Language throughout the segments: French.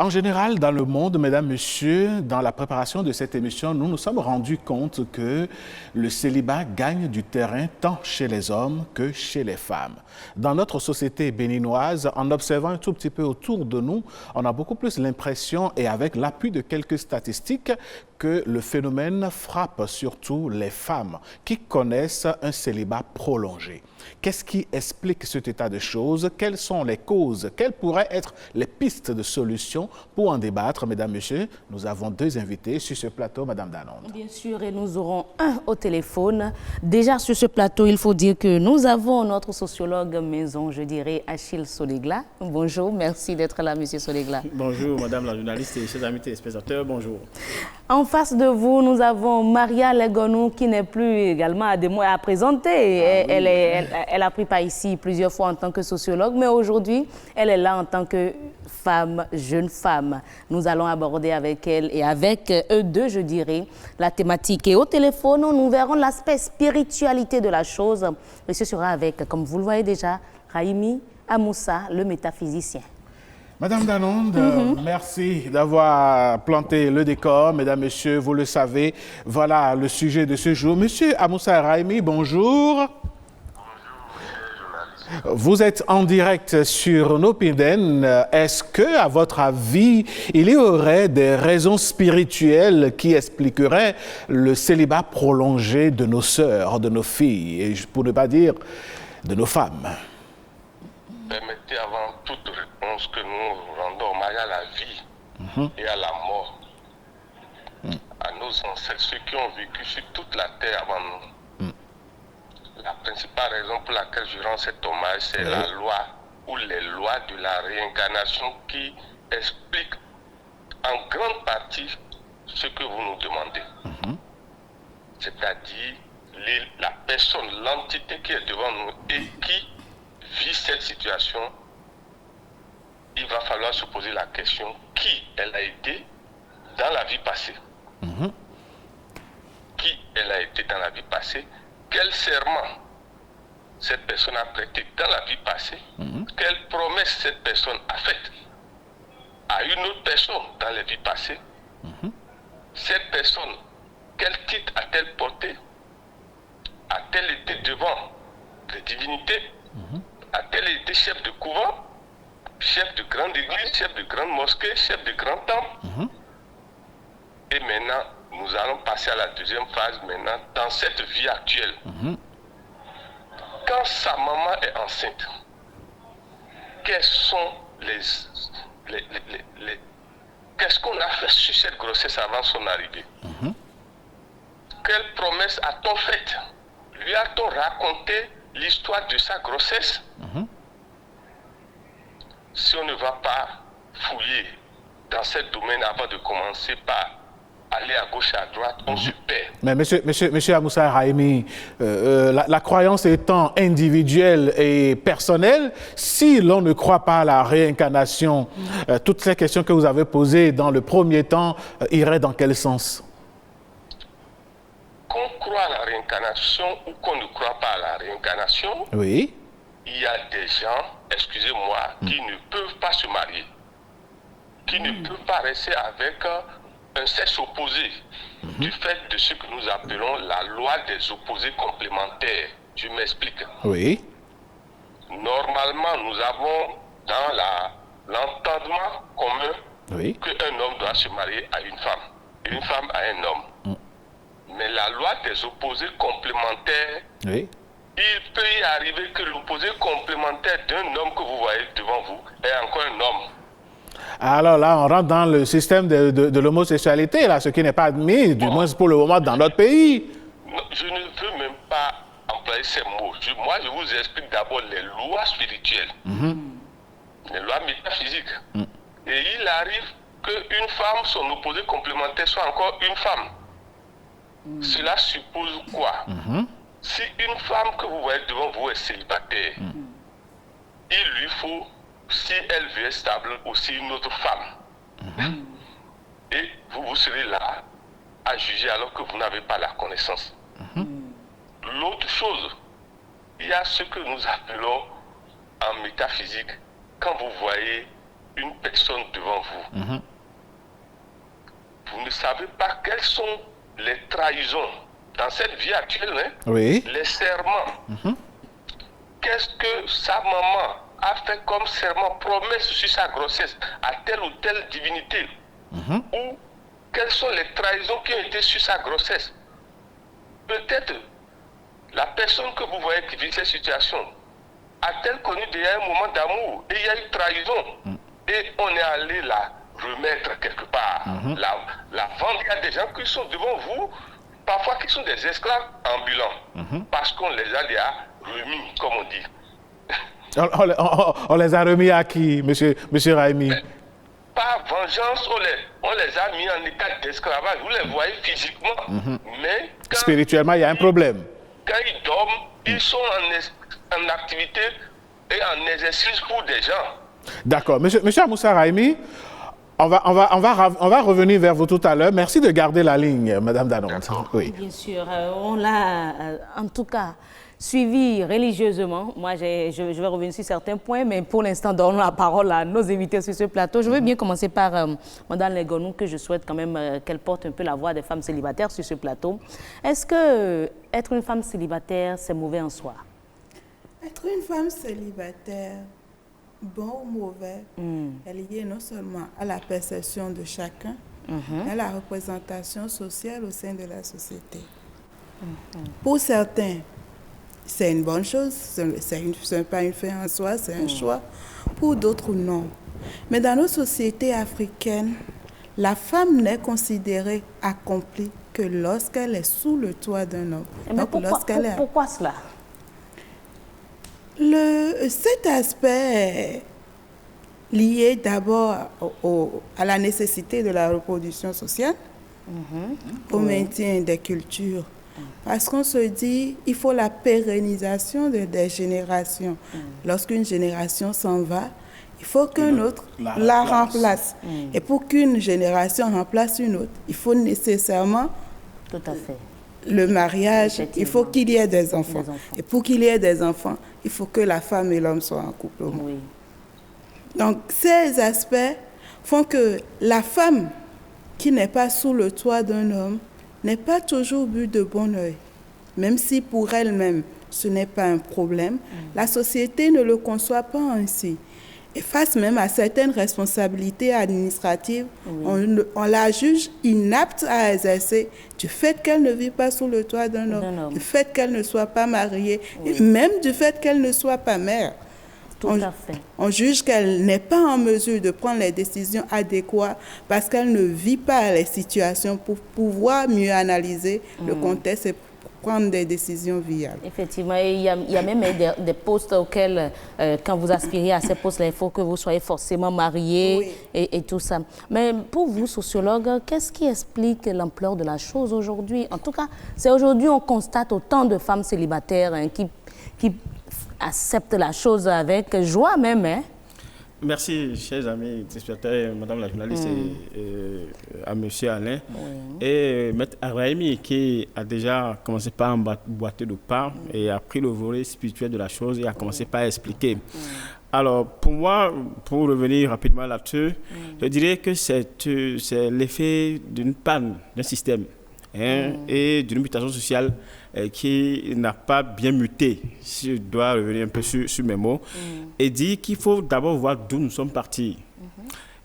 En général, dans le monde, mesdames, messieurs, dans la préparation de cette émission, nous nous sommes rendus compte que le célibat gagne du terrain tant chez les hommes que chez les femmes. Dans notre société béninoise, en observant un tout petit peu autour de nous, on a beaucoup plus l'impression, et avec l'appui de quelques statistiques, que le phénomène frappe surtout les femmes qui connaissent un célibat prolongé. Qu'est-ce qui explique cet état de choses? Quelles sont les causes? Quelles pourraient être les pistes de solutions? Pour en débattre, mesdames, messieurs, nous avons deux invités sur ce plateau, madame Danonde. Bien sûr, et nous aurons un au téléphone. Déjà sur ce plateau, il faut dire que nous avons notre sociologue maison, je dirais, Achille Solegla. Bonjour, merci d'être là, monsieur Solegla. Bonjour, madame la journaliste et chers amis téléspectateurs, bonjour. En face de vous, nous avons Maria Legonou, qui n'est plus également à des mots à présenter. Elle a pris part ici plusieurs fois en tant que sociologue, mais aujourd'hui, elle est là en tant que femme, jeune femme. Nous allons aborder avec elle et avec eux deux, je dirais, la thématique. Et au téléphone, nous verrons l'aspect spiritualité de la chose. Monsieur sera avec, comme vous le voyez déjà, Raimi Amoussa, le métaphysicien. Madame Danonde, merci d'avoir planté le décor. Mesdames, messieurs, vous le savez, voilà le sujet de ce jour. Monsieur Amoussa Raimi, bonjour. Vous êtes en direct sur Nopiden. Est-ce que, à votre avis, il y aurait des raisons spirituelles qui expliqueraient le célibat prolongé de nos sœurs, de nos filles, et pour ne pas dire de nos femmes? Permettez avant toute réponse que nous rendons hommage à la vie et à la mort, à nos ancêtres, ceux qui ont vécu sur toute la terre avant nous. La principale raison pour laquelle je rends cet hommage, c'est la loi ou les lois de la réincarnation qui expliquent en grande partie ce que vous nous demandez. C'est-à-dire la personne, l'entité qui est devant nous et qui vit cette situation, il va falloir se poser la question qui elle a été dans la vie passée. Qui elle a été dans la vie passée, quel serment cette personne a prêté dans la vie passée, quelle promesse cette personne a faite à une autre personne dans la vie passée, cette personne, quel titre a-t-elle porté, a-t-elle été devant les divinités, a-t-elle été chef de couvent, chef de grande église, chef de grande mosquée, chef de grand temple. Et maintenant, nous allons passer à la deuxième phase maintenant, dans cette vie actuelle. Quand sa maman est enceinte, quels sont qu'est-ce qu'on a fait sur cette grossesse avant son arrivée? Quelle promesse a-t-on faite? Lui a-t-on raconté l'histoire de sa grossesse? Si on ne va pas fouiller dans ce domaine avant de commencer par aller à gauche et à droite, on se perd. Mais monsieur Amoussa Raimi, la croyance étant individuelle et personnelle, si l'on ne croit pas à la réincarnation, toutes ces questions que vous avez posées dans le premier temps iraient dans quel sens? Qu'on croit à la réincarnation ou qu'on ne croit pas à la réincarnation, oui, il y a des gens, excusez-moi, qui ne peuvent pas se marier, qui ne peuvent pas rester avec un sexe opposé, du fait de ce que nous appelons la loi des opposés complémentaires. Je m'explique. Oui. Normalement, nous avons dans l'entendement commun qu'un homme doit se marier à une femme, et une femme à un homme. Mais la loi des opposés complémentaires, il peut y arriver que l'opposé complémentaire d'un homme que vous voyez devant vous est encore un homme. Alors là, on rentre dans le système de l'homosexualité, là, ce qui n'est pas admis, du moins pour le moment, dans notre pays. Non, je ne veux même pas employer ces mots. Moi, je vous explique d'abord les lois spirituelles, les lois métaphysiques. Et il arrive qu'une femme, son opposé complémentaire, soit encore une femme. Cela suppose quoi? Si une femme que vous voyez devant vous est célibataire, il lui faut, si elle veut être stable, aussi une autre femme. Et vous serez là à juger alors que vous n'avez pas la connaissance. L'autre chose, il y a ce que nous appelons en métaphysique, quand vous voyez une personne devant vous, vous ne savez pas quelles sont les trahisons dans cette vie actuelle, hein, Oui. les serments. Qu'est-ce que sa maman a fait comme serment, promesse sur sa grossesse à telle ou telle divinité, ou quelles sont les trahisons qui ont été sur sa grossesse. Peut-être la personne que vous voyez qui vit cette situation a-t-elle connu déjà un moment d'amour et il y a eu trahison et on est allé la remettre quelque part, la vendre. Il y a des gens qui sont devant vous, parfois qui sont des esclaves ambulants, parce qu'on les a déjà remis, comme on dit. On les a remis à qui, monsieur Raimi? Par vengeance, on les a mis en état d'esclavage. Vous les voyez physiquement, mais Spirituellement, il y a un problème. Quand ils dorment, ils sont en activité et en exercice pour des gens. D'accord. Monsieur Amoussa Raimi, on va revenir vers vous tout à l'heure. Merci de garder la ligne, Madame Danonte. Oui. Bien sûr, on l'a en tout cas suivi religieusement. Moi, je vais revenir sur certains points, mais pour l'instant, donnons la parole à nos invités sur ce plateau. Je veux bien commencer par Mme Legonou, que je souhaite quand même qu'elle porte un peu la voix des femmes célibataires sur ce plateau. Est-ce que être une femme célibataire, c'est mauvais en soi? Être une femme célibataire, bon ou mauvais, elle est liée non seulement à la perception de chacun, mais à la représentation sociale au sein de la société. Pour certains, c'est une bonne chose, ce n'est pas une fin en soi, c'est un choix. Pour d'autres, non. Mais dans nos sociétés africaines, la femme n'est considérée accomplie que lorsqu'elle est sous le toit d'un homme. Mais pourquoi cela? Cet aspect est lié d'abord à la nécessité de la reproduction sociale, au maintien des cultures. Parce qu'on se dit il faut la pérennisation des générations. Lorsqu'une génération s'en va, il faut qu'un autre la remplace. Et pour qu'une génération remplace une autre, il faut nécessairement Tout à fait. le mariage, il faut qu'il y ait des enfants. Et pour qu'il y ait des enfants, il faut que la femme et l'homme soient en couple. Oui. Donc ces aspects font que la femme qui n'est pas sous le toit d'un homme n'est pas toujours vue de bon œil. Même si pour elle-même ce n'est pas un problème, la société ne le conçoit pas ainsi. Et face même à certaines responsabilités administratives, on la juge inapte à exercer du fait qu'elle ne vit pas sous le toit d'un homme, du fait qu'elle ne soit pas mariée, et même du fait qu'elle ne soit pas mère. Tout à fait. On juge qu'elle n'est pas en mesure de prendre les décisions adéquates parce qu'elle ne vit pas les situations pour pouvoir mieux analyser le contexte et prendre des décisions viables. Effectivement, et il y a même des postes auxquels, quand vous aspirez à ces postes-là, il faut que vous soyez forcément marié et tout ça. Mais pour vous, sociologue, qu'est-ce qui explique l'ampleur de la chose aujourd'hui? En tout cas, c'est aujourd'hui on constate autant de femmes célibataires qui acceptent la chose avec joie même. Hein? Merci, chers amis téléspectateurs, madame la journaliste et à monsieur Alain. Et maître Raimi qui a déjà commencé par emboîter le pas et a pris le volet spirituel de la chose et a commencé par expliquer. Alors, pour moi, pour revenir rapidement là-dessus, je dirais que c'est l'effet d'une panne d'un système et d'une mutation sociale qui n'a pas bien muté, si je dois revenir un peu sur mes mots, et dire qu'il faut d'abord voir d'où nous sommes partis.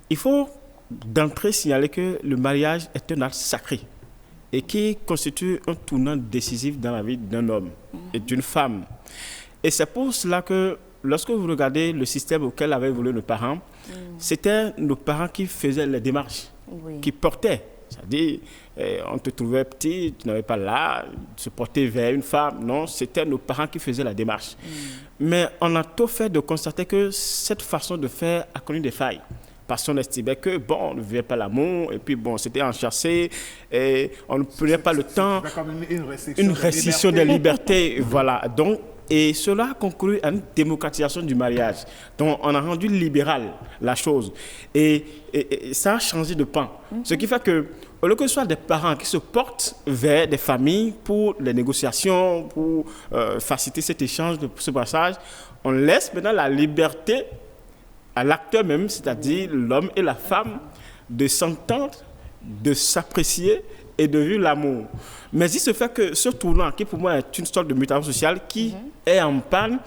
Il faut d'entrée signaler que le mariage est un acte sacré et qui constitue un tournant décisif dans la vie d'un homme et d'une femme. Et c'est pour cela que lorsque vous regardez le système auquel avaient évolué nos parents, c'était nos parents qui faisaient les démarches, qui portaient. C'est-à-dire, on te trouvait petit, tu n'avais pas là, se porter vers une femme. Non, c'était nos parents qui faisaient la démarche. Mais on a tout fait de constater que cette façon de faire a connu des failles. Parce qu'on estimait que, bon, on ne vivait pas l'amour, et puis bon, c'était enchâssé, et on ne prenait pas le temps. Comme une restriction des libertés. Voilà. Donc, et cela a conclu à une démocratisation du mariage. Donc, on a rendu libéral la chose. Et ça a changé de pan. Ce qui fait que, au lieu que ce soit des parents qui se portent vers des familles pour les négociations, pour faciliter cet échange, ce passage, on laisse maintenant la liberté à l'acteur même, c'est-à-dire l'homme et la femme, de s'entendre, de s'apprécier et de vivre l'amour. Mais il se fait que ce tournant, qui pour moi est une sorte de mutation sociale qui est en panne,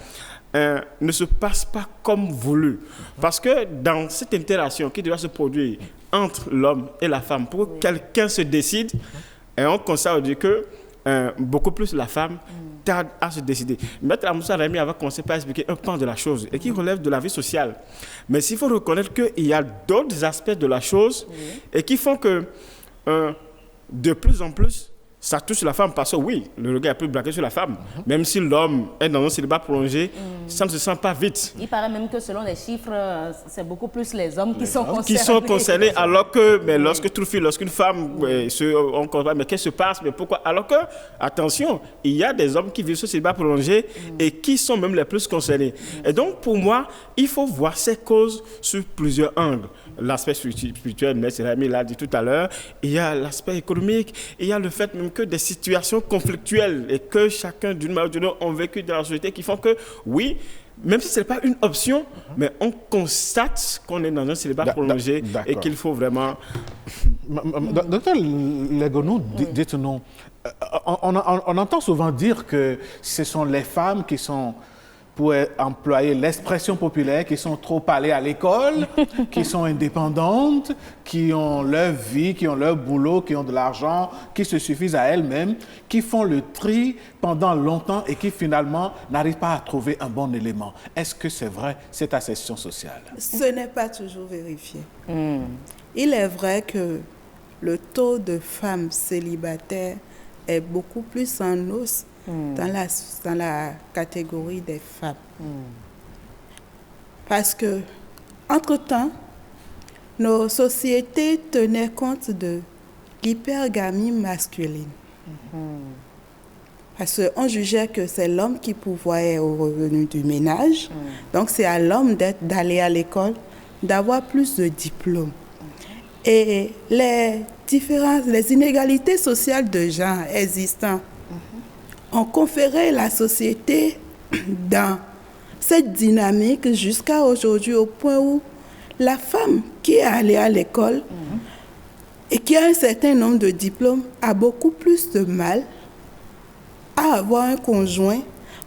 ne se passe pas comme voulu. Parce que dans cette interaction qui doit se produire entre l'homme et la femme, pour que quelqu'un se décide, et on constate que beaucoup plus la femme tarde à se décider. Maître Amoussa Raimi avait commencé par expliquer un pan de la chose et qui relève de la vie sociale. Mais s'il faut reconnaître qu'il y a d'autres aspects de la chose et qui font que de plus en plus, ça touche la femme parce que oui, le regard est plus braqué sur la femme. Même si l'homme est dans un célibat prolongé, ça ne se sent pas vite. Il paraît même que selon les chiffres, c'est beaucoup plus les hommes qui sont concernés. Qui sont concernés alors que, mais lorsqu'une femme, on comprend, mais qu'est-ce qui se passe, mais pourquoi? Alors que, attention, il y a des hommes qui vivent ce célibat prolongé et qui sont même les plus concernés. Et donc, pour moi, il faut voir ces causes sur plusieurs angles. L'aspect spirituel, M. Raimi l'a dit tout à l'heure, il y a l'aspect économique, il y a le fait même que des situations conflictuelles et que chacun d'une manière ou d'une autre ont vécu dans la société qui font que, oui, même si ce n'est pas une option, mais on constate qu'on est dans un célibat prolongé et qu'il faut vraiment... Docteur Legonou, dites-nous, on entend souvent dire que ce sont les femmes qui sont, pour employer l'expression populaire, qui sont trop allées à l'école, qui sont indépendantes, qui ont leur vie, qui ont leur boulot, qui ont de l'argent, qui se suffisent à elles-mêmes, qui font le tri pendant longtemps et qui finalement n'arrivent pas à trouver un bon élément. Est-ce que c'est vrai, cette ascension sociale? Ce n'est pas toujours vérifié. Il est vrai que le taux de femmes célibataires est beaucoup plus en hausse dans la catégorie des femmes. Parce que, entre-temps, nos sociétés tenaient compte de l'hypergamie masculine. Parce qu'on jugeait que c'est l'homme qui pourvoyait aux revenus du ménage. Donc, c'est à l'homme d'aller à l'école, d'avoir plus de diplômes. Et les différences, les inégalités sociales de genre existantes ont conféré la société dans cette dynamique jusqu'à aujourd'hui, au point où la femme qui est allée à l'école et qui a un certain nombre de diplômes a beaucoup plus de mal à avoir un conjoint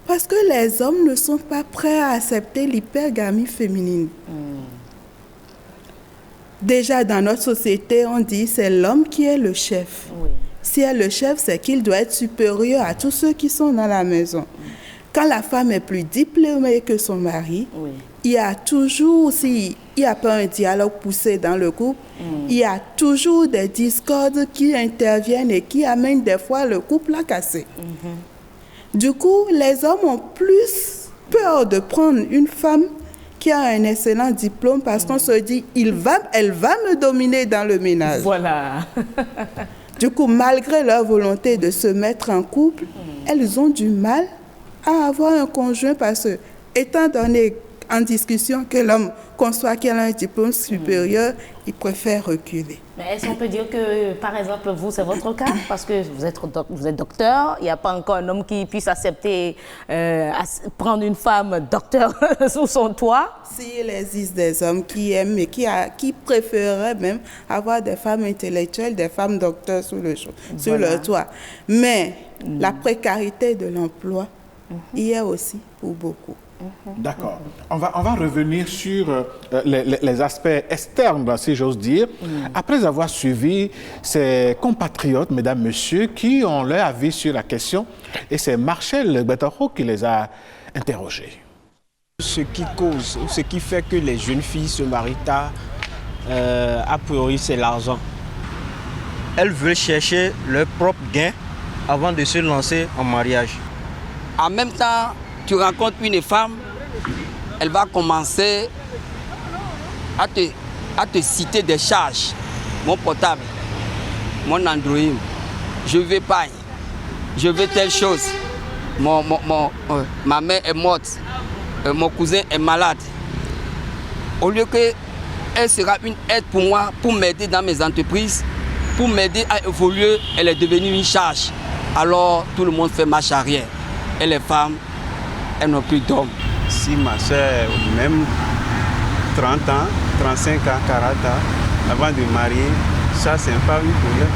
parce que les hommes ne sont pas prêts à accepter l'hypergamie féminine. Déjà, dans notre société, on dit que c'est l'homme qui est le chef. Si elle est le chef, c'est qu'il doit être supérieur à tous ceux qui sont dans la maison. Quand la femme est plus diplômée que son mari, il y a toujours, s'il n'y a pas un dialogue poussé dans le couple, il y a toujours des discordes qui interviennent et qui amènent des fois le couple à casser. Du coup, les hommes ont plus peur de prendre une femme qui a un excellent diplôme parce qu'on se dit, elle va me dominer dans le ménage. Voilà. Du coup, malgré leur volonté de se mettre en couple, elles ont du mal à avoir un conjoint parce que, étant donné en discussion que l'homme conçoit qu'il a un diplôme supérieur, il préfère reculer. Mais est-ce qu'on peut dire que, par exemple, vous, c'est votre cas? Parce que vous êtes docteur, il n'y a pas encore un homme qui puisse accepter prendre une femme docteur sous son toit? S'il existe des hommes qui aiment et qui préféreraient même avoir des femmes intellectuelles, des femmes docteurs sur leur toit. Mais la précarité de l'emploi y est aussi pour beaucoup. D'accord. On va revenir sur les aspects externes, si j'ose dire. Après avoir suivi ces compatriotes, mesdames, messieurs, qui ont leur avis sur la question, et c'est Marcel Betaro qui les a interrogés. Ce qui cause, ce qui fait que les jeunes filles se marient tard, a priori, c'est l'argent. Elles veulent chercher leur propre gain avant de se lancer en mariage. En même temps, tu rencontres une femme, elle va commencer à te citer des charges. Mon portable, mon Android, je veux pas, je veux telle chose. Ma mère est morte, mon cousin est malade. Au lieu qu'elle sera une aide pour moi, pour m'aider dans mes entreprises, pour m'aider à évoluer, elle est devenue une charge. Alors tout le monde fait marche arrière. Et les femmes, elles n'ont plus d'hommes. Si ma soeur même 30 ans, 35 ans, 40 ans, avant de marier, ça c'est pas un problème.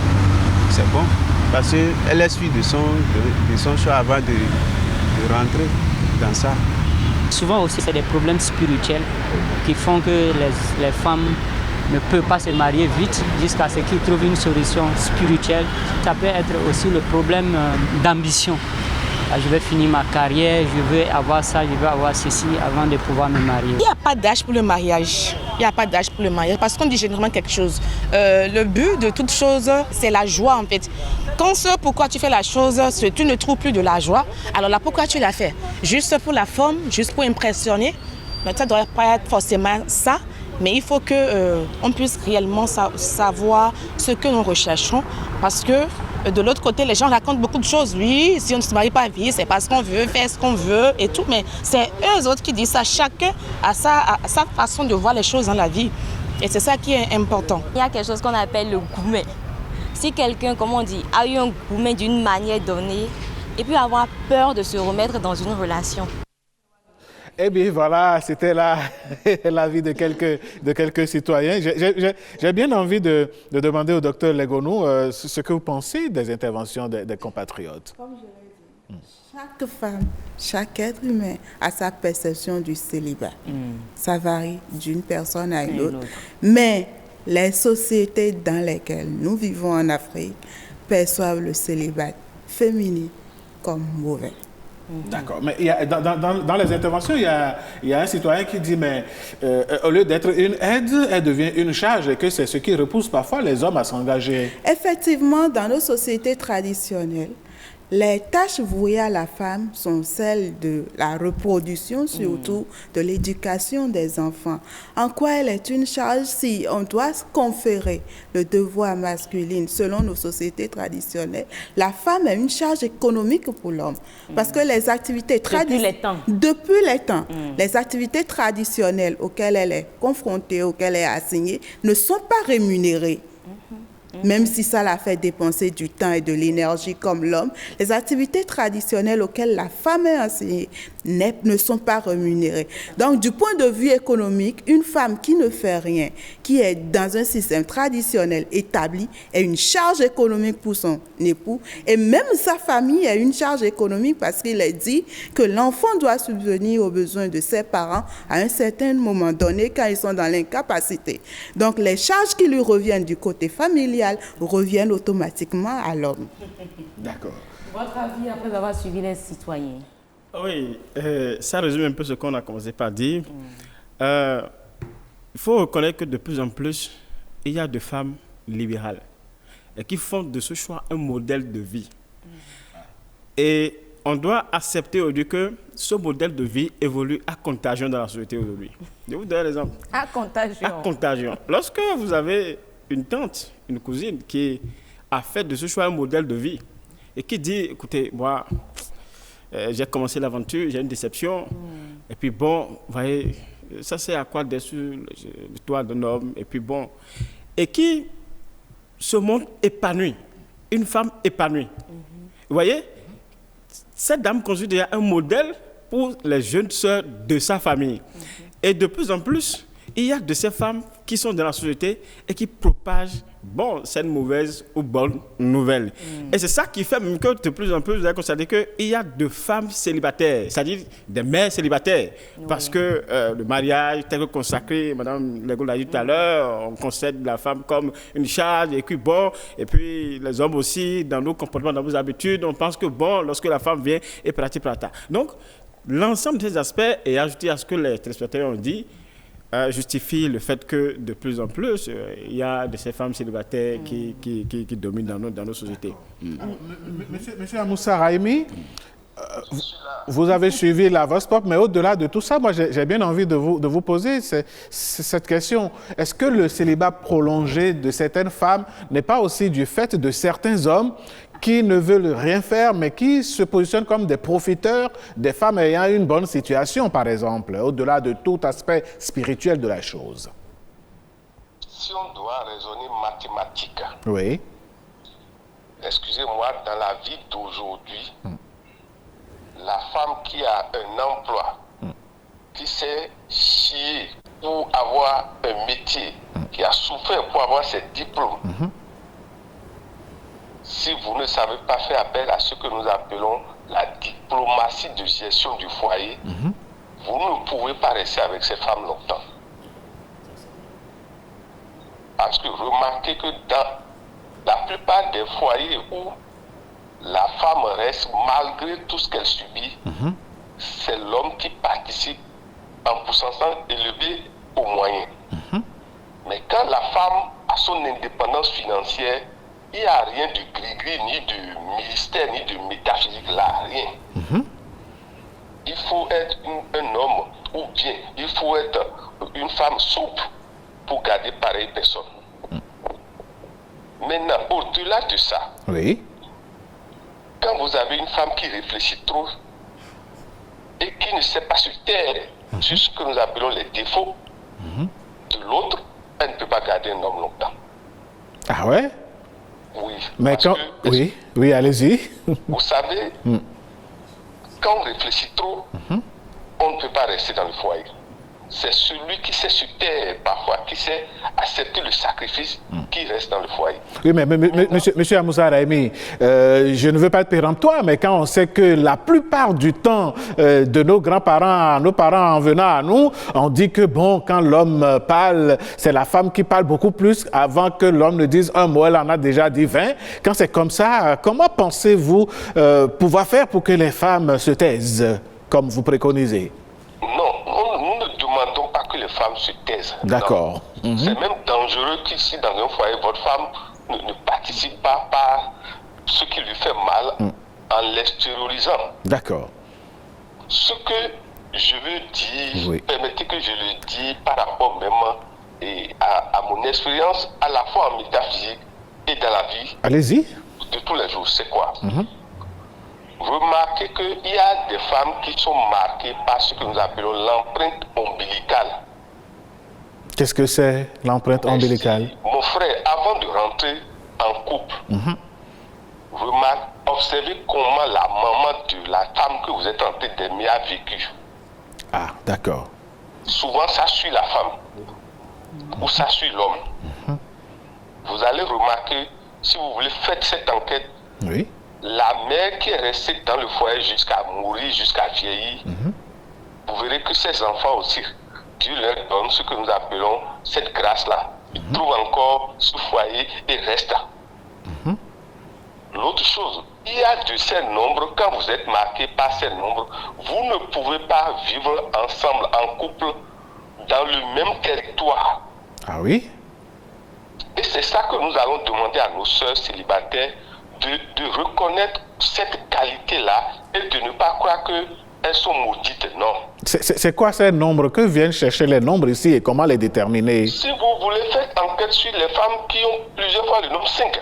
C'est bon. Parce qu'elle est sûre de son choix avant de rentrer dans ça. Souvent aussi, c'est des problèmes spirituels qui font que les femmes ne peuvent pas se marier vite jusqu'à ce qu'ils trouvent une solution spirituelle. Ça peut être aussi le problème d'ambition. Je vais finir ma carrière, je veux avoir ça, je veux avoir ceci avant de pouvoir me marier. Il n'y a pas d'âge pour le mariage. Il n'y a pas d'âge pour le mariage parce qu'on dit généralement quelque chose. Le but de toute chose, c'est la joie en fait. Quand ce pourquoi tu fais la chose, tu ne trouves plus de la joie, alors là pourquoi tu l'as fait? Juste pour la forme, juste pour impressionner? Mais ça ne doit pas être forcément ça. Mais il faut qu'on puisse réellement savoir ce que nous recherchons parce que de l'autre côté, les gens racontent beaucoup de choses. Oui, si on ne se marie pas vite, c'est parce qu'on veut faire ce qu'on veut et tout. Mais c'est eux autres qui disent ça. Chacun a sa façon de voir les choses dans la vie. Et c'est ça qui est important. Il y a quelque chose qu'on appelle le gourmet. Si quelqu'un, comme on dit, a eu un gourmet d'une manière donnée, et puis avoir peur de se remettre dans une relation. Eh bien, voilà, c'était l'avis de quelques citoyens. J'ai bien envie de demander au docteur Legonou ce que vous pensez des interventions des compatriotes. Comme je l'ai dit, chaque femme, chaque être humain a sa perception du célibat. Ça varie d'une personne à une autre. Mais les sociétés dans lesquelles nous vivons en Afrique perçoivent le célibat féminin comme mauvais. D'accord. Mais dans les interventions, il y a un citoyen qui dit, mais au lieu d'être une aide, elle devient une charge et que c'est ce qui repousse parfois les hommes à s'engager. Effectivement, dans nos sociétés traditionnelles, les tâches vouées à la femme sont celles de la reproduction, surtout de l'éducation des enfants. En quoi elle est une charge si on doit conférer le devoir masculin selon nos sociétés traditionnelles? La femme est une charge économique pour l'homme. Parce que les activités traditionnelles... Depuis les temps, les activités traditionnelles auxquelles elle est confrontée, auxquelles elle est assignée, ne sont pas rémunérées. Même si ça la fait dépenser du temps et de l'énergie comme l'homme, les activités traditionnelles auxquelles la femme est enseignée ne sont pas rémunérées. Donc, du point de vue économique, une femme qui ne fait rien, qui est dans un système traditionnel établi, est une charge économique pour son époux. Et même sa famille est une charge économique parce qu'il est dit que l'enfant doit subvenir aux besoins de ses parents à un certain moment donné quand ils sont dans l'incapacité. Donc, les charges qui lui reviennent du côté familial reviennent automatiquement à l'homme. D'accord. Votre avis après avoir suivi les citoyens? Oui, ça résume un peu ce qu'on a commencé par dire. Il faut reconnaître que de plus en plus, il y a des femmes libérales et qui font de ce choix un modèle de vie. Et on doit accepter aujourd'hui que ce modèle de vie évolue à contagion dans la société aujourd'hui. Je vous donne l'exemple. À contagion. À contagion. Lorsque vous avez une tante, une cousine qui a fait de ce choix un modèle de vie et qui dit, écoutez, moi, j'ai commencé l'aventure, j'ai une déception, et puis bon, vous voyez, ça c'est à quoi d'être sur le toit d'un homme, et puis bon, et qui se montre épanouie, une femme épanouie. Vous voyez, cette dame constitue déjà un modèle pour les jeunes sœurs de sa famille. Et de plus en plus, il y a de ces femmes qui sont dans la société et qui propagent, bon, cette mauvaise ou bonne nouvelle. Et c'est ça qui fait même que de plus en plus, vous allez constater qu'il y a de femmes célibataires, c'est-à-dire des mères célibataires. Parce que le mariage, tel que consacré, Mme Legonou l'a dit tout à l'heure, on concède la femme comme une charge, et puis bon, et puis les hommes aussi, dans nos comportements, dans nos habitudes, on pense que bon, lorsque la femme vient, et prata. Donc, l'ensemble de ces aspects, et ajouté à ce que les téléspectateurs ont dit, justifie le fait que de plus en plus, il y a de ces femmes célibataires qui dominent dans nos sociétés. Monsieur Amoussa Raimi, vous avez suivi la Vox Pop, mais au-delà de tout ça, moi j'ai bien envie de vous poser cette question. Est-ce que le célibat prolongé de certaines femmes n'est pas aussi du fait de certains hommes qui ne veulent rien faire, mais qui se positionnent comme des profiteurs des femmes ayant une bonne situation, par exemple, au-delà de tout aspect spirituel de la chose? Si on doit raisonner mathématique, oui. Excusez-moi, dans la vie d'aujourd'hui, la femme qui a un emploi, qui sait chier pour avoir un métier, qui a souffert pour avoir ses diplômes, si vous ne savez pas faire appel à ce que nous appelons la diplomatie de gestion du foyer, vous ne pouvez pas rester avec ces femmes longtemps. Parce que remarquez que dans la plupart des foyers où la femme reste malgré tout ce qu'elle subit, c'est l'homme qui participe en pourcentage élevé aux moyens. Mais quand la femme a son indépendance financière, il n'y a rien de gris-gris, ni de ministère, ni de métaphysique, là, rien. Il faut être un homme, ou bien il faut être une femme souple pour garder pareille personne. Maintenant, au-delà de ça, quand vous avez une femme qui réfléchit trop et qui ne sait pas se taire sur ce que nous appelons les défauts de l'autre, elle ne peut pas garder un homme longtemps. Ah ouais? Oui. Mais quand... Oui, allez-y. Vous savez, quand on réfléchit trop, on ne peut pas rester dans le foyer. C'est celui qui sait se taire parfois, qui sait accepter le sacrifice, qui reste dans le foyer. Oui, mais monsieur Amoussa Raimi, je ne veux pas être péremptoire, mais quand on sait que la plupart du temps de nos grands-parents, nos parents en venant à nous, on dit que bon, quand l'homme parle, c'est la femme qui parle beaucoup plus avant que l'homme ne dise un mot, elle en a déjà dit 20. Quand c'est comme ça, comment pensez-vous pouvoir faire pour que les femmes se taisent, comme vous préconisez? Nous ne demandons pas que les femmes se taisent. D'accord. C'est même dangereux qu'ici, dans un foyer, votre femme ne participe pas par ce qui lui fait mal en l'extériorisant. D'accord. Ce que je veux dire, permettez que je le dise par rapport même à mon expérience, à la fois en métaphysique et dans la vie. Allez-y. De tous les jours, c'est quoi? Remarquez qu'il y a des femmes qui sont marquées par ce que nous appelons l'empreinte ombilicale. Qu'est-ce que c'est l'empreinte ombilicale? Mon frère, avant de rentrer en couple, observez comment la maman de la femme que vous êtes en train d'aimer a vécu. Ah, d'accord. Souvent, ça suit la femme ou ça suit l'homme. Vous allez remarquer, si vous voulez, faites cette enquête. Oui. La mère qui est restée dans le foyer jusqu'à mourir, jusqu'à vieillir, vous verrez que ces enfants aussi, Dieu leur donne ce que nous appelons cette grâce-là. Ils trouvent encore ce foyer et restent là. L'autre chose, il y a de ces nombres, quand vous êtes marqué par ces nombres, vous ne pouvez pas vivre ensemble en couple dans le même territoire. Ah oui? Et c'est ça que nous allons demander à nos sœurs célibataires, de reconnaître cette qualité-là et de ne pas croire qu'elles sont maudites, non. C'est quoi ces nombres? Que viennent chercher les nombres ici et comment les déterminer? Si vous voulez faire enquête sur les femmes qui ont plusieurs fois le nombre 5,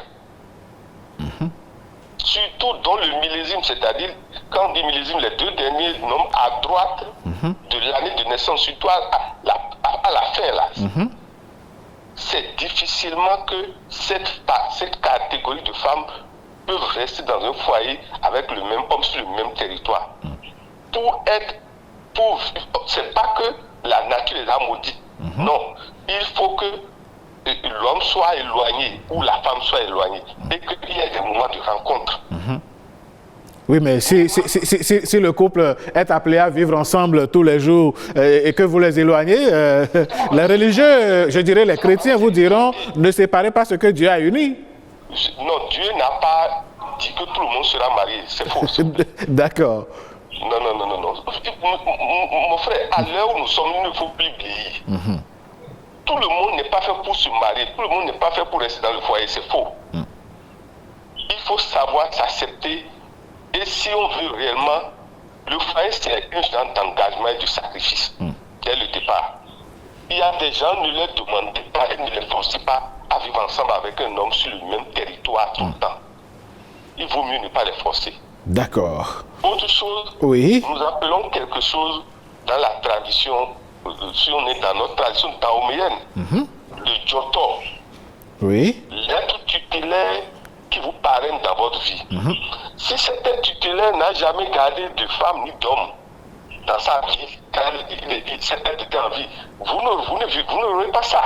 surtout dans le millésime, c'est-à-dire, quand on dit millésime, les deux derniers nombres à droite de l'année de naissance, surtout à la fin, là. C'est difficilement que cette catégorie de femmes peuvent rester dans un foyer avec le même homme sur le même territoire. C'est pas que la nature les a maudits. Non, il faut que l'homme soit éloigné ou la femme soit éloignée et qu'il y ait des moments de rencontre. Oui, mais si le couple est appelé à vivre ensemble tous les jours et que vous les éloignez, les religieux, je dirais les chrétiens, vous diront, ne séparez pas ce que Dieu a uni. Non, Dieu n'a pas dit que tout le monde sera marié. C'est faux. D'accord. Non. Mon frère, à l'heure où nous sommes, il ne faut plus oublier. Tout le monde n'est pas fait pour se marier. Tout le monde n'est pas fait pour rester dans le foyer. C'est faux. Il faut savoir s'accepter. Et si on veut réellement, le foyer, c'est un genre d'engagement et de sacrifice dès le départ. Il y a des gens, ne leur demandez pas et ne les forcez pas à vivre ensemble avec un homme sur le même territoire tout le temps. Il vaut mieux ne pas les forcer. D'accord. Autre chose, nous appelons quelque chose dans la tradition, si on est dans notre tradition dahoméenne, le jotor. Oui. L'être tutélaire qui vous parraine dans votre vie. Si cet être tutélaire n'a jamais gardé de femme ni d'homme, dans sa vie, quand cette tête était en vie. Vous n'aurez pas ça.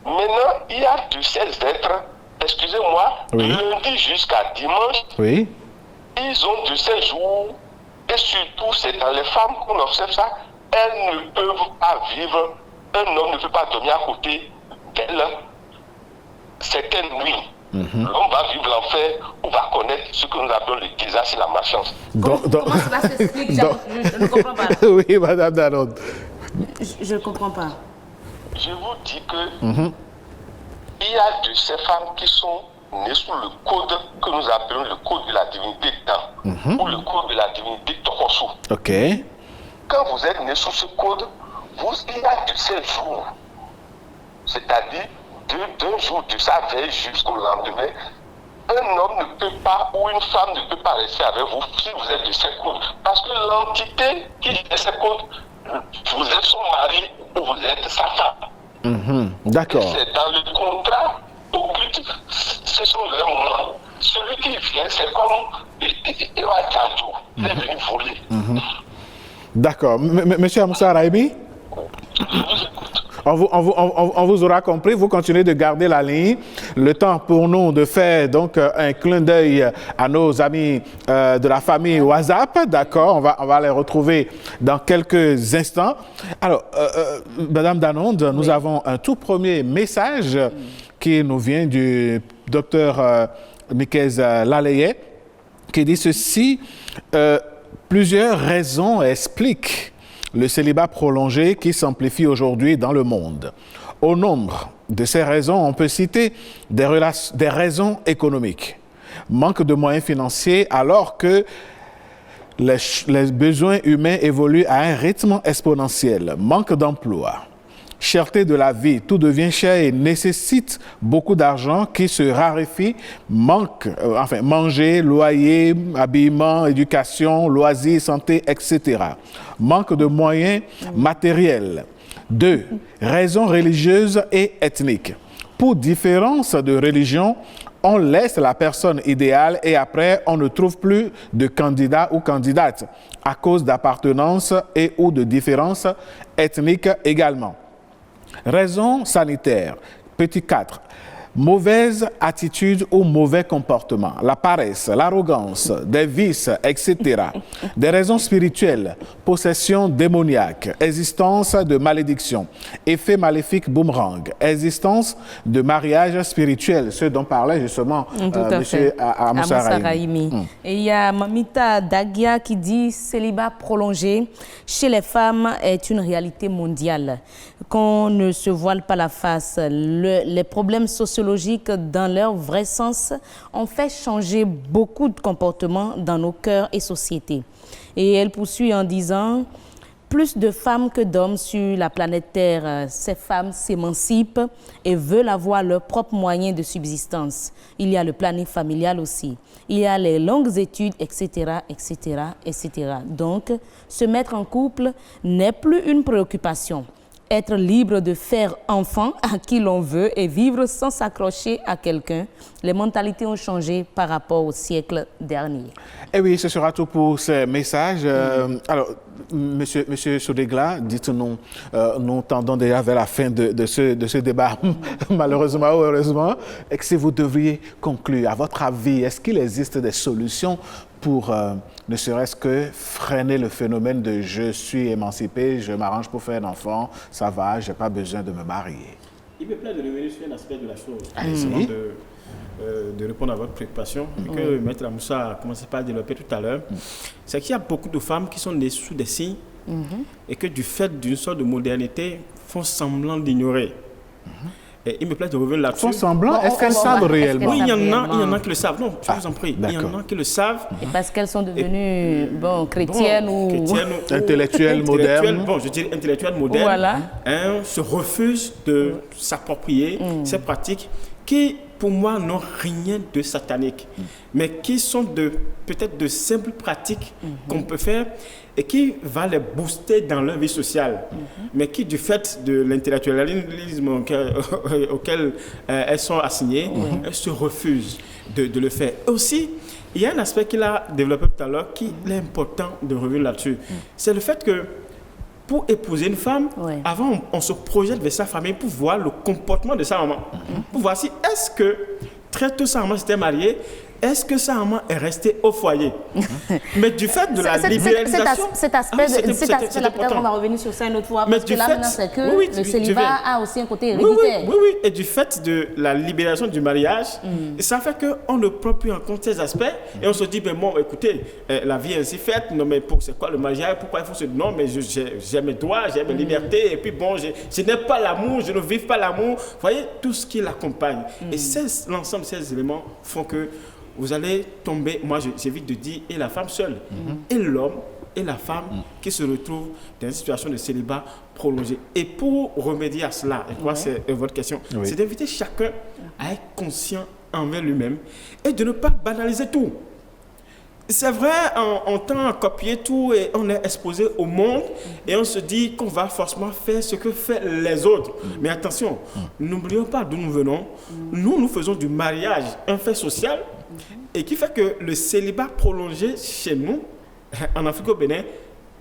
Maintenant, il y a de ces êtres, excusez-moi, lundi jusqu'à dimanche, ils ont de ces jours, et surtout c'est dans les femmes qu'on observe ça, elles ne peuvent pas vivre, un homme ne peut pas dormir à côté d'elle certaines nuits. L'homme va vivre l'enfer ou va connaître ce que nous appelons le désastre et la malchance. Comment cela s'explique? Je ne comprends pas. Oui, Madame Danonde. Je ne comprends pas. Je vous dis que il y a de ces femmes qui sont nées sous le code que nous appelons le code de la divinité Dan, ou le code de la divinité Tokosu. Ok. Quand vous êtes né sous ce code, il y a de ces jours, c'est-à-dire d'un jour de sa veille jusqu'au lendemain, un homme ne peut pas, ou une femme ne peut pas rester avec vous si vous êtes de ces codes. Parce que l'entité qui est de ces codes, vous êtes son mari ou vous êtes sa femme. D'accord. C'est dans le contrat occulte, ce sont les moments. Celui qui vient, c'est comme il va être il est venu voler. D'accord. Monsieur Amoussa Raïbi, on vous aura compris. Vous continuez de garder la ligne. Le temps pour nous de faire donc un clin d'œil à nos amis de la famille WhatsApp. D'accord, on va les retrouver dans quelques instants. Alors, Madame Danonde, nous avons un tout premier message qui nous vient du docteur Mikez Laleye, qui dit ceci. Plusieurs raisons expliquent le célibat prolongé qui s'amplifie aujourd'hui dans le monde. Au nombre de ces raisons, on peut citer des raisons économiques. Manque de moyens financiers alors que les besoins humains évoluent à un rythme exponentiel. Manque d'emploi. Cherté de la vie, tout devient cher et nécessite beaucoup d'argent qui se raréfie. Manger, loyer, habillement, éducation, loisirs, santé, etc. Manque de moyens matériels. 2. Raisons religieuses et ethniques. Pour différence de religion, on laisse la personne idéale et après, on ne trouve plus de candidat ou candidate à cause d'appartenance et ou de différences ethniques également. Raison sanitaire. Petit 4. Mauvaise attitude ou mauvais comportement, la paresse, l'arrogance, des vices, etc. Des raisons spirituelles, possession démoniaque, existence de malédiction, effet maléfique boomerang, existence de mariage spirituel, ce dont parlait justement M. Amoussa Raïmi. Et il y a Mamita Dagia qui dit « Célibat prolongé chez les femmes est une réalité mondiale. Qu'on ne se voile pas la face, les problèmes sociologiques dans leur vrai sens ont fait changer beaucoup de comportements dans nos cœurs et sociétés. » Et elle poursuit en disant « Plus de femmes que d'hommes sur la planète Terre, ces femmes s'émancipent et veulent avoir leurs propres moyens de subsistance. Il y a le planning familial aussi. Il y a les longues études, etc., etc., etc. Donc, se mettre en couple n'est plus une préoccupation. Être libre de faire enfant à qui l'on veut et vivre sans s'accrocher à quelqu'un. Les mentalités ont changé par rapport au siècle dernier. » Et oui, ce sera tout pour ces messages. Alors, Monsieur Sodegla, dites-nous, nous tendons déjà vers la fin de ce débat, malheureusement ou heureusement. Et que si vous devriez conclure, à votre avis, est-ce qu'il existe des solutions pour ne serait-ce que freiner le phénomène de « je suis émancipé, je m'arrange pour faire un enfant, ça va, je n'ai pas besoin de me marier ». Il me plaît de revenir sur un aspect de la chose, de répondre à votre préoccupation, que Maître Amoussa a commencé par développer tout à l'heure. C'est qu'il y a beaucoup de femmes qui sont nées sous des signes et que du fait d'une sorte de modernité, font semblant d'ignorer. Et il me plaît de revenir là-dessus. Font semblant? Est-ce qu'elles savent réellement? Oui, il y en a qui le savent. Non, je vous en prie. Il y en a qui le savent. Et parce qu'elles sont devenues chrétiennes ou intellectuelles modernes. Bon, je dirais intellectuelles modernes. Voilà. Se refusent de s'approprier ces pratiques qui, pour moi, n'ont rien de satanique, mais qui sont peut-être de simples pratiques qu'on peut faire et qui va les booster dans leur vie sociale, mais qui, du fait de l'intellectualisme auquel elles sont assignées, elles se refusent de le faire. Aussi, il y a un aspect qu'il a développé tout à l'heure qui est important de revenir là-dessus. C'est le fait que pour épouser une femme, avant, on se projette vers sa famille pour voir le comportement de sa maman. Pour voir si, est-ce que très tôt sa maman s'était mariée, est-ce que sa maman est restée au foyer? Mais du fait de la libéralisation... Cet aspect, peut-être on va revenir sur ça une autre fois, parce que là maintenant c'est que le célibat a aussi un côté héréditaire. Oui, et du fait de la libération du mariage, ça fait qu'on ne prend plus en compte ces aspects et on se dit, ben bon, écoutez, la vie est ainsi faite, non mais c'est quoi le mariage, pourquoi il faut se dire non, mais j'ai mes droits, j'ai mes libertés, et puis bon, je n'ai pas l'amour, je ne vis pas l'amour, vous voyez, tout ce qui l'accompagne. Et l'ensemble de ces éléments font que vous allez tomber, moi j'évite de dire, et la femme seule, et l'homme et la femme qui se retrouvent dans une situation de célibat prolongé. Et pour remédier à cela, et quoi c'est votre question, c'est d'inviter chacun à être conscient envers lui-même et de ne pas banaliser tout. C'est vrai, on tend à copier tout et on est exposé au monde et on se dit qu'on va forcément faire ce que font les autres. Mais attention, n'oublions pas d'où nous venons. Nous faisons du mariage un fait social et qui fait que le célibat prolongé chez nous, en Afrique au Bénin,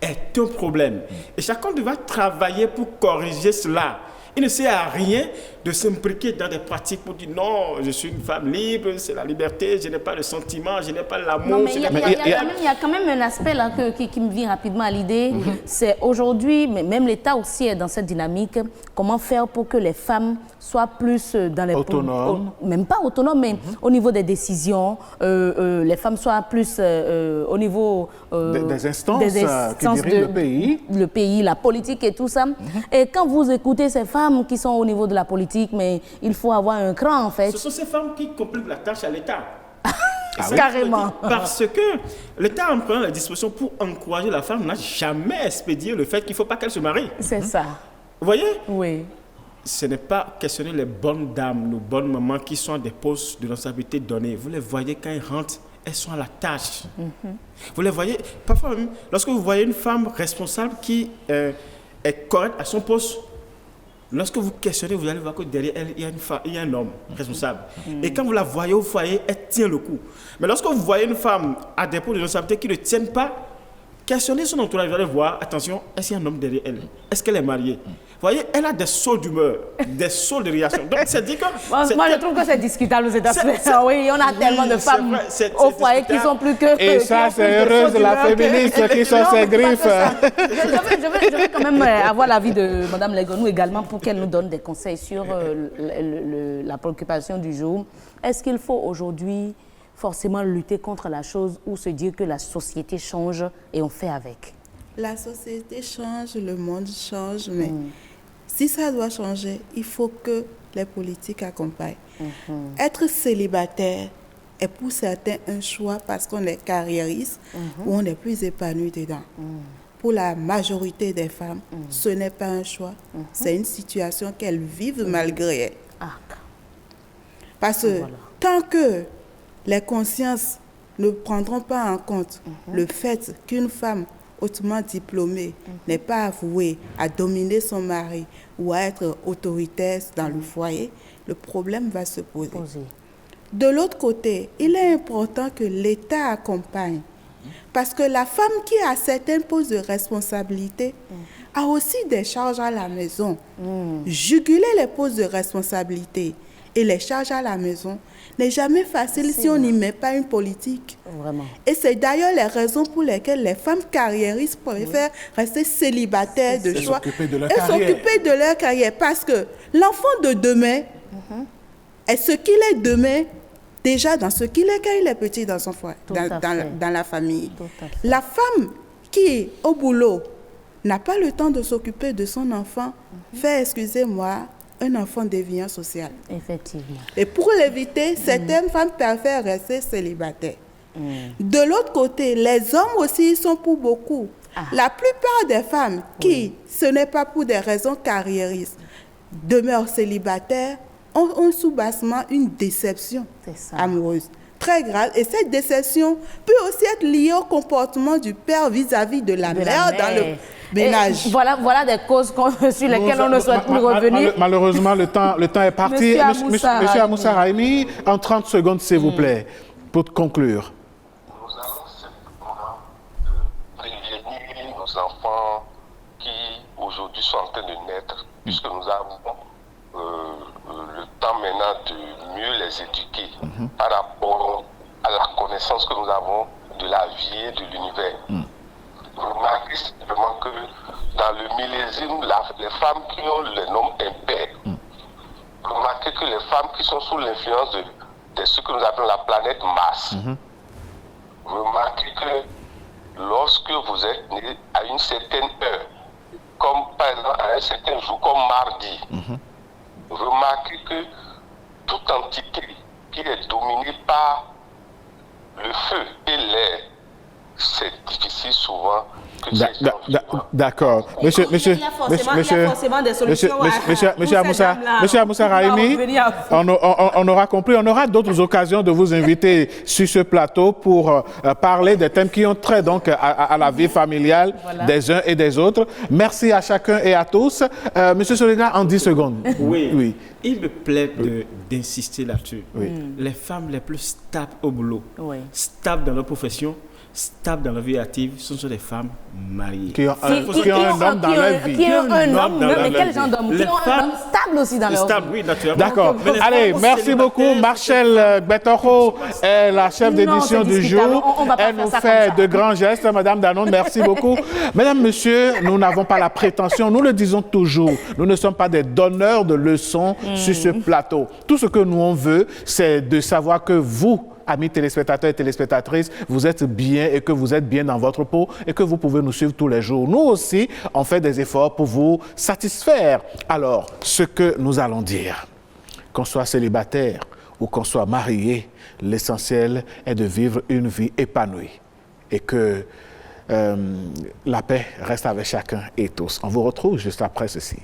est un problème. Et chacun devra travailler pour corriger cela. Il ne sert à rien de s'impliquer dans des pratiques pour dire non, je suis une femme libre, c'est la liberté, je n'ai pas le sentiment, je n'ai pas l'amour. Il y a quand même un aspect là qui me vient rapidement à l'idée. C'est aujourd'hui, mais même l'État aussi est dans cette dynamique, comment faire pour que les femmes soient plus dans les... autonomes. Même pas autonomes, mais au niveau des décisions, les femmes soient plus au niveau... des instances qui dirigent le pays. Le pays, la politique et tout ça. Et quand vous écoutez ces femmes qui sont au niveau de la politique, mais il faut avoir un cran en fait. Ce sont ces femmes qui compliquent la tâche à l'État. Carrément. Parce que l'État, en prenant la disposition pour encourager la femme, n'a jamais expédié le fait qu'il ne faut pas qu'elle se marie. C'est ça. Vous voyez? Oui. Ce n'est pas questionner les bonnes dames, nos bonnes mamans qui sont à des postes de responsabilité donnés. Vous les voyez quand elles rentrent, elles sont à la tâche. Vous les voyez, parfois même, lorsque vous voyez une femme responsable qui est correcte à son poste, lorsque vous questionnez, vous allez voir que derrière elle, il y a un homme responsable. Et quand vous la voyez au foyer, elle tient le coup. Mais lorsque vous voyez une femme à des postes de responsabilité qui ne tiennent pas, questionnez son entourage, vous allez voir, attention, est-ce qu'il y a un homme derrière elle? Est-ce qu'elle est mariée? Vous voyez, elle a des sauts d'humeur, des sauts de réaction. Donc, c'est dit que... Moi, je trouve que c'est discutable cet aspect. Oui, on a tellement de femmes au foyer qui sont plus que... Et ça, c'est heureuse de la féministe qui sont ses griffes. Je veux quand même avoir l'avis de Mme Legonou également pour qu'elle nous donne des conseils sur la préoccupation du jour. Est-ce qu'il faut aujourd'hui forcément lutter contre la chose ou se dire que la société change et on fait avec? La société change, le monde change, mais si ça doit changer, il faut que les politiques accompagnent. Être célibataire est pour certains un choix parce qu'on est carriériste ou on est plus épanoui dedans. Pour la majorité des femmes, ce n'est pas un choix, c'est une situation qu'elles vivent malgré elles. Parce que tant que les consciences ne prendront pas en compte le fait qu'une femme hautement diplômée n'est pas avouée à dominer son mari ou à être autoritaire dans le foyer, le problème va se poser. De l'autre côté, il est important que l'État accompagne parce que la femme qui a certains postes de responsabilité a aussi des charges à la maison. Juguler les postes de responsabilité et les charges à la maison n'est jamais facile si on n'y met pas une politique. Vraiment. Et c'est d'ailleurs les raisons pour lesquelles les femmes carriéristes préfèrent rester célibataires de choix et s'occuper de leur carrière. Parce que l'enfant de demain est ce qu'il est demain, déjà dans ce qu'il est quand il est petit dans son foyer, dans la famille. La femme qui, au boulot, n'a pas le temps de s'occuper de son enfant, fait, excusez-moi, un enfant déviant social. Effectivement. Et pour l'éviter, certaines femmes préfèrent rester célibataires. De l'autre côté, les hommes aussi sont pour beaucoup. La plupart des femmes qui, ce n'est pas pour des raisons carriéristes, demeurent célibataires, ont un soubassement, une déception amoureuse très grave. Et cette déception peut aussi être liée au comportement du père vis-à-vis de la mère dans le ménage. Voilà des causes sur lesquelles on ne souhaite plus revenir. Malheureusement, le temps est parti. Monsieur Amoussa Raimi, en 30 secondes, s'il vous plaît, pour conclure. aujourd'hui sont en train de naître, puisque nous avons le temps maintenant de mieux les éduquer par rapport à la connaissance que nous avons de la vie et de l'univers. Remarquez simplement que dans le millésime, les femmes qui ont le nom impère, remarquez que les femmes qui sont sous l'influence de ce que nous appelons la planète Mars, remarquez que lorsque vous êtes né à une certaine heure, comme par exemple à un certain jour, comme mardi, remarquez que toute entité qui est dominée par le feu et l'air, c'est difficile souvent que D'accord. Monsieur Amoussa Rahimi, on aura compris, on aura d'autres occasions de vous inviter sur ce plateau pour parler des thèmes qui ont trait donc à la vie familiale des uns et des autres. Merci à chacun et à tous. Monsieur Soliga, en 10 secondes. Oui. Il me plaît d'insister là-dessus. Les femmes les plus stables au boulot, stables dans leur profession, stables dans la vie active, ce sont des femmes mariées. Qui ont un homme dans leur vie. Qui ont un homme, mais quel genre d'homme? Qui ont un homme stable aussi dans leur vie. Oui, naturellement. D'accord. Allez, merci beaucoup. Marcel Betoro est la chef d'édition du jour. Elle nous fait de grands gestes. Madame Danone, merci beaucoup. Mesdames, Messieurs, nous n'avons pas la prétention, nous le disons toujours, nous ne sommes pas des donneurs de leçons sur ce plateau. Tout ce que nous on veut, c'est de savoir que vous, amis téléspectateurs et téléspectatrices, vous êtes bien et que vous êtes bien dans votre peau et que vous pouvez nous suivre tous les jours. Nous aussi, on fait des efforts pour vous satisfaire. Alors, ce que nous allons dire, qu'on soit célibataire ou qu'on soit marié, l'essentiel est de vivre une vie épanouie et que la paix reste avec chacun et tous. On vous retrouve juste après ceci.